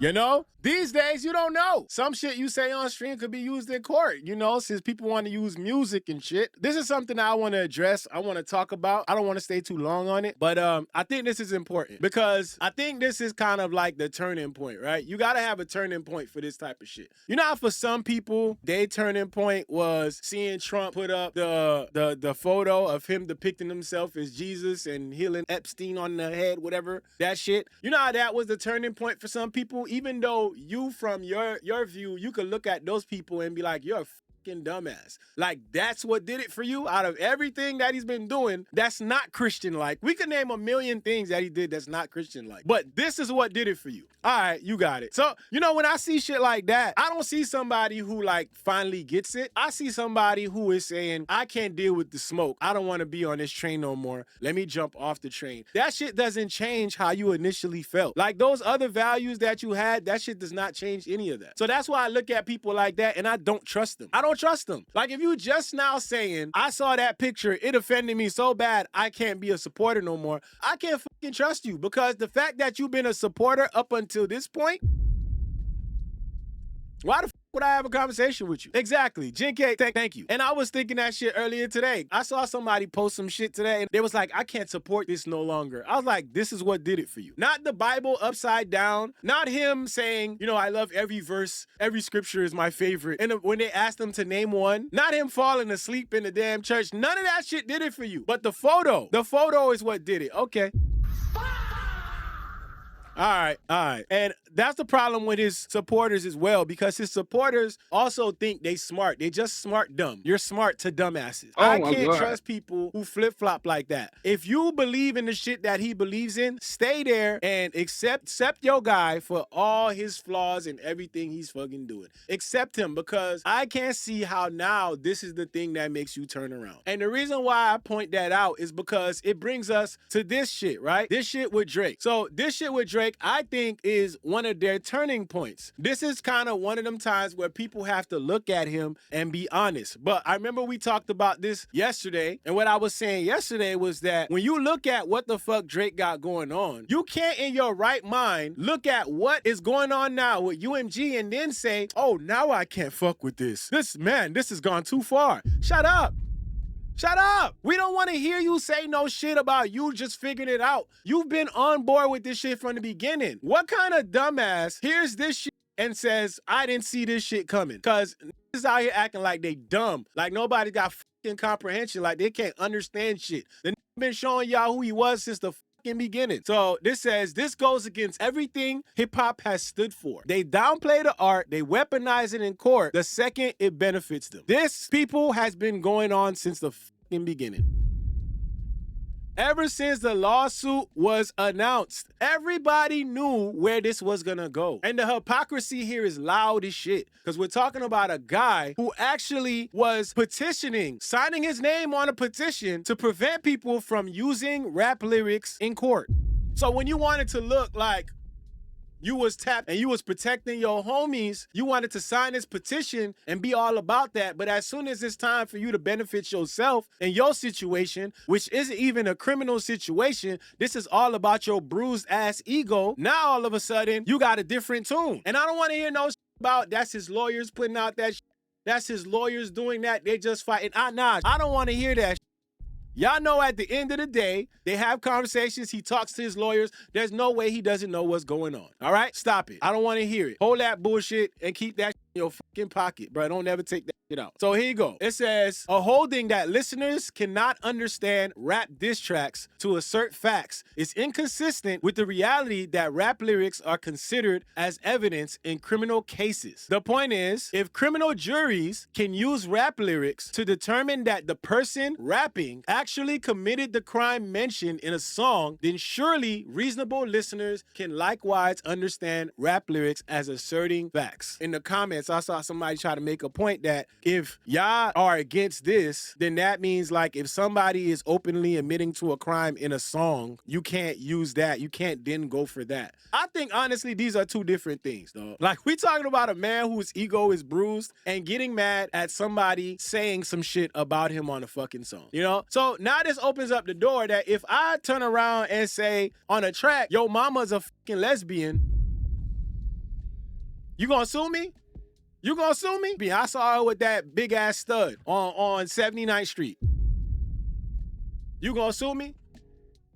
You know, these days you don't know. Some shit you say on stream could be used in court, you know, since people want to use music and shit. This is something I want to address. I want to talk about. I don't want to stay too long on it, but I think this is important because I think this is kind of like the turning point, right? You got to have a turning point for this type of shit. You know how for some people, their turning point was seeing Trump put up the photo of him depicting himself as Jesus and healing Epstein on the head, whatever, that shit. You know how that was the turning point for some people? Even though you, from your view, you could look at those people and be like, you're a fucking dumbass. Like, that's what did it for you? Out of everything that he's been doing, that's not Christian-like. We could name a million things that he did that's not Christian-like. But this is what did it for you. All right, you got it. So, you know, when I see shit like that, I don't see somebody who, like, finally gets it. I see somebody who is saying, I can't deal with the smoke. I don't want to be on this train no more. Let me jump off the train. That shit doesn't change how you initially felt. Like, those other values that you had, that shit does not change any of that. So that's why I look at people like that and I don't trust them. I don't trust them. Like, if you just now saying, I saw that picture, it offended me so bad, I can't be a supporter no more, I can't fucking trust you, because the fact that you've been a supporter up until this point, why the fuck would I have a conversation with you? Exactly. Jen K, thank you. And I was thinking that shit earlier today. I saw somebody post some shit today and they was like, I can't support this no longer. I was like, this is what did it for you. Not the Bible upside down. Not him saying, you know, I love every verse. Every scripture is my favorite. And when they asked him to name one, not him falling asleep in the damn church. None of that shit did it for you. But the photo is what did it. Okay. All right. And that's the problem with his supporters as well, because his supporters also think they smart. They just smart dumb. You're smart to dumbasses. Oh, I can't trust people who flip-flop like that. If you believe in the shit that he believes in, stay there and accept your guy for all his flaws and everything he's fucking doing. Accept him, because I can't see how now this is the thing that makes you turn around. And the reason why I point that out is because it brings us to this shit, right? This shit with Drake. So this shit with Drake, I think, is one of their turning points. This is kind of one of them times where people have to look at him and be honest. But I remember we talked about this yesterday, and what I was saying yesterday was that when you look at what the fuck Drake got going on, you can't in your right mind look at what is going on now with UMG and then say, oh, now I can't fuck with this. This has gone too far. Shut up. Shut up. We don't want to hear you say no shit about you just figuring it out. You've been on board with this shit from the beginning. What kind of dumbass hears this shit and says, I didn't see this shit coming? Because niggas out here acting like they dumb. Like nobody got fucking comprehension. Like they can't understand shit. The nigga been showing y'all who he was since the fucking beginning. So this says, this goes against everything hip-hop has stood for. They downplay the art, they weaponize it in court the second it benefits them. This, people, has been going on since the fucking beginning. Ever since the lawsuit was announced, everybody knew where this was gonna go. And the hypocrisy here is loud as shit, because we're talking about a guy who actually was petitioning, signing his name on a petition to prevent people from using rap lyrics in court. So when you wanted to look like you was tapped and you was protecting your homies, you wanted to sign this petition and be all about that. But as soon as it's time for you to benefit yourself and your situation, which isn't even a criminal situation, this is all about your bruised ass ego. Now all of a sudden you got a different tune. And I don't want to hear no shit about that's his lawyers putting out that shit. That's his lawyers doing that. They just fighting. Nah, I don't want to hear that shit. Y'all know at the end of the day, they have conversations. He talks to his lawyers. There's no way he doesn't know what's going on. All right? Stop it. I don't want to hear it. Hold that bullshit and keep that in your fucking pocket, bro. Don't ever take that shit out. So here you go. It says, a holding that listeners cannot understand rap diss tracks to assert facts is inconsistent with the reality that rap lyrics are considered as evidence in criminal cases. The point is, if criminal juries can use rap lyrics to determine that the person rapping actually committed the crime mentioned in a song, then surely reasonable listeners can likewise understand rap lyrics as asserting facts. In the comments, I saw somebody try to make a point that if y'all are against this, then that means like if somebody is openly admitting to a crime in a song, you can't use that. You can't then go for that. I think honestly, these are two different things, though. Like we talking about a man whose ego is bruised and getting mad at somebody saying some shit about him on a fucking song, you know? So now this opens up the door that if I turn around and say on a track, yo mama's a fucking lesbian, You gonna sue me? You gonna sue me? I saw her with that big ass stud on 79th Street. You gonna sue me?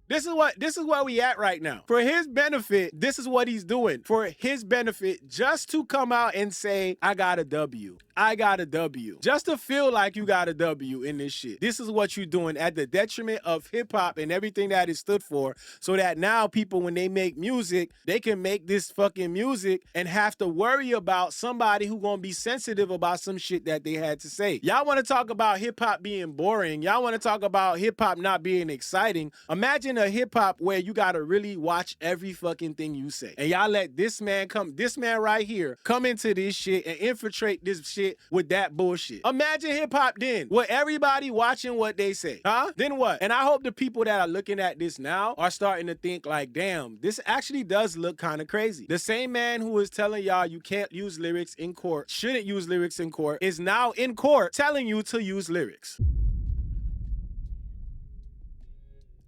This is where we at right now. For his benefit, this is what he's doing. For his benefit, just to come out and say, I got a W. I got a W. Just to feel like you got a W in this shit. This is what you're doing at the detriment of hip hop and everything that it stood for, so that now people, when they make music, they can make this fucking music and have to worry about somebody who gonna be sensitive about some shit that they had to say. Y'all wanna talk about hip hop being boring. Y'all wanna talk about hip hop not being exciting. Imagine a hip hop where you gotta really watch every fucking thing you say. And y'all let this man right here, come into this shit and infiltrate this shit with that bullshit. Imagine hip hop then, with everybody watching what they say. Huh? Then what? And I hope the people that are looking at this now are starting to think like, damn, this actually does look kind of crazy. The same man who is telling y'all you can't use lyrics in court, shouldn't use lyrics in court, is now in court telling you to use lyrics.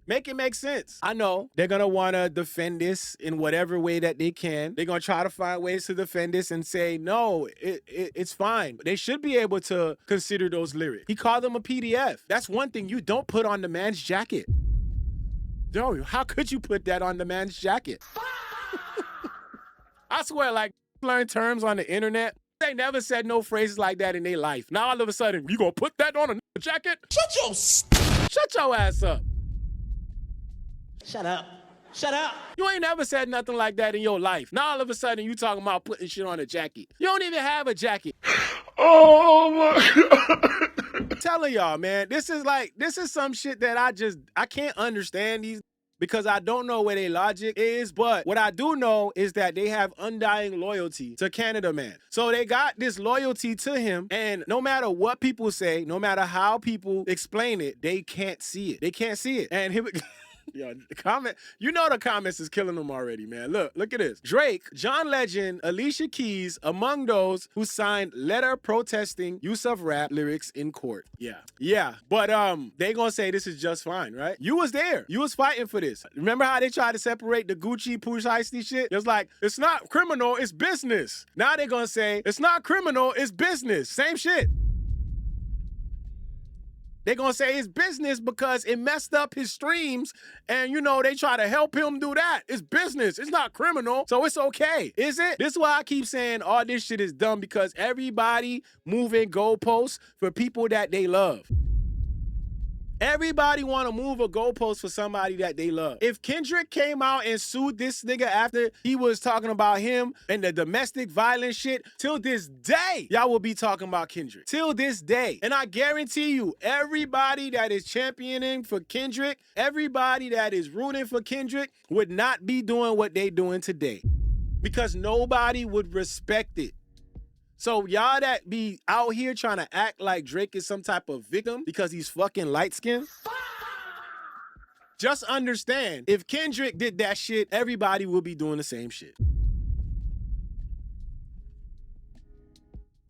Make it make sense. I know they're going to want to defend this in whatever way that they can. They're going to try to find ways to defend this and say, no, it's fine. They should be able to consider those lyrics. He called them a PDF. That's one thing you don't put on the man's jacket. Yo, how could you put that on the man's jacket? I swear, like, learn terms on the internet. They never said no phrases like that in their life. Now all of a sudden, you going to put that on a jacket? Shut your ass up. Shut up. Shut up. You ain't never said nothing like that in your life. Now all of a sudden you talking about putting shit on a jacket. You don't even have a jacket. Oh my God. I'm telling y'all, man, this is some shit that I can't understand these, because I don't know where their logic is. But what I do know is that they have undying loyalty to Canada Man. So they got this loyalty to him, and no matter what people say, no matter how people explain it, they can't see it. They can't see it. And here yo, the comment, you know the comments is killing them already, man. Look at this. Drake, John Legend, Alicia Keys, among those who signed letter protesting use of rap lyrics in court. Yeah. But they gonna say this is just fine, right? You was there. You was fighting for this. Remember how they tried to separate the Gucci Push Heisty shit? It's like, it's not criminal, it's business. Now they gonna say, it's not criminal, it's business. Same shit. They're going to say it's business because it messed up his streams, and, you know, they try to help him do that. It's business. It's not criminal, so it's okay. Is it? This is why I keep saying all this shit is dumb, because everybody moving goalposts for people that they love. Everybody want to move a goalpost for somebody that they love. If Kendrick came out and sued this nigga after he was talking about him and the domestic violence shit, till this day, y'all will be talking about Kendrick. Till this day. And I guarantee you, everybody that is championing for Kendrick, everybody that is rooting for Kendrick would not be doing what they doing today, because nobody would respect it. So y'all that be out here trying to act like Drake is some type of victim because he's fucking light-skinned, just understand, if Kendrick did that shit, everybody will be doing the same shit.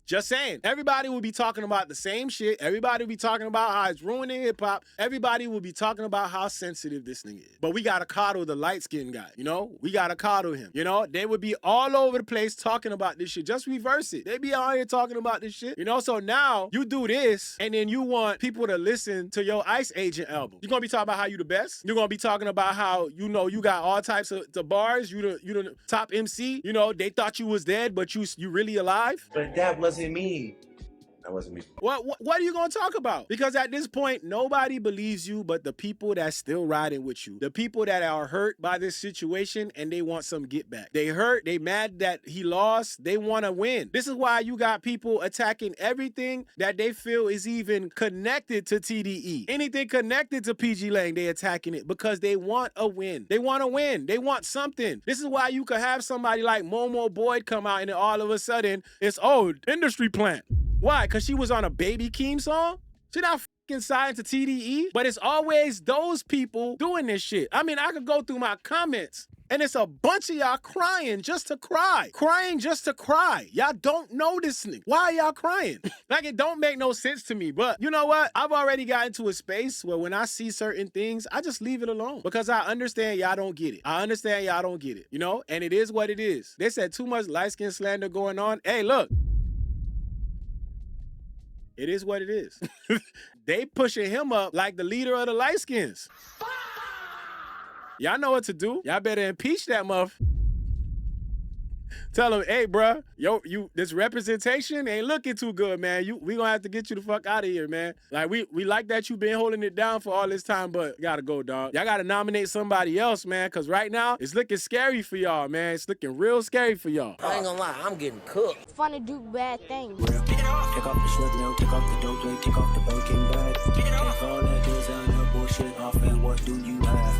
Just saying. Everybody will be talking about the same shit. Everybody will be talking about how it's ruining hip-hop. Everybody will be talking about how sensitive this nigga is. But we gotta coddle the light-skinned guy, you know? We gotta coddle him, you know? They would be all over the place talking about this shit. Just reverse it. They be out here talking about this shit, you know? So now, you do this, and then you want people to listen to your Ice Agent album. You're gonna be talking about how you the best. You're gonna be talking about how, you know, you got all types of the bars. You the top MC. You know, they thought you was dead, but you really alive. But that wasn't me. That wasn't me. What are you going to talk about? Because at this point, nobody believes you but the people that's still riding with you. The people that are hurt by this situation and they want some get back. They hurt. They mad that he lost. They want to win. This is why you got people attacking everything that they feel is even connected to TDE. Anything connected to PG Lang, they attacking it because they want a win. They want to win. They want something. This is why you could have somebody like Momo Boyd come out and then all of a sudden it's, oh, industry plant. Why? Because she was on a Baby Keem song? She not fucking sign to TDE, but it's always those people doing this shit. I mean, I could go through my comments and it's a bunch of y'all crying just to cry. Crying just to cry. Y'all don't know this nigga. Why are y'all crying? Like, it don't make no sense to me. But you know what? I've already got into a space where when I see certain things, I just leave it alone. Because I understand y'all don't get it. I understand y'all don't get it. You know? And it is what it is. They said too much light-skin slander going on. Hey, look. It is what it is. They pushing him up like the leader of the light-skins. Y'all know what to do. Y'all better impeach that muff. Tell him, hey, bruh, this representation ain't looking too good, man. We gonna have to get you the fuck out of here, man. Like, we like that you been holding it down for all this time, but you gotta go, dog. Y'all gotta nominate somebody else, man, because right now, it's looking scary for y'all, man. It's looking real scary for y'all. I ain't gonna lie, I'm getting cooked. It's fun to do bad things. Take off the short nail, take off the dope, take off the broken bag. Take all that goes down, that bullshit off, and what do you have?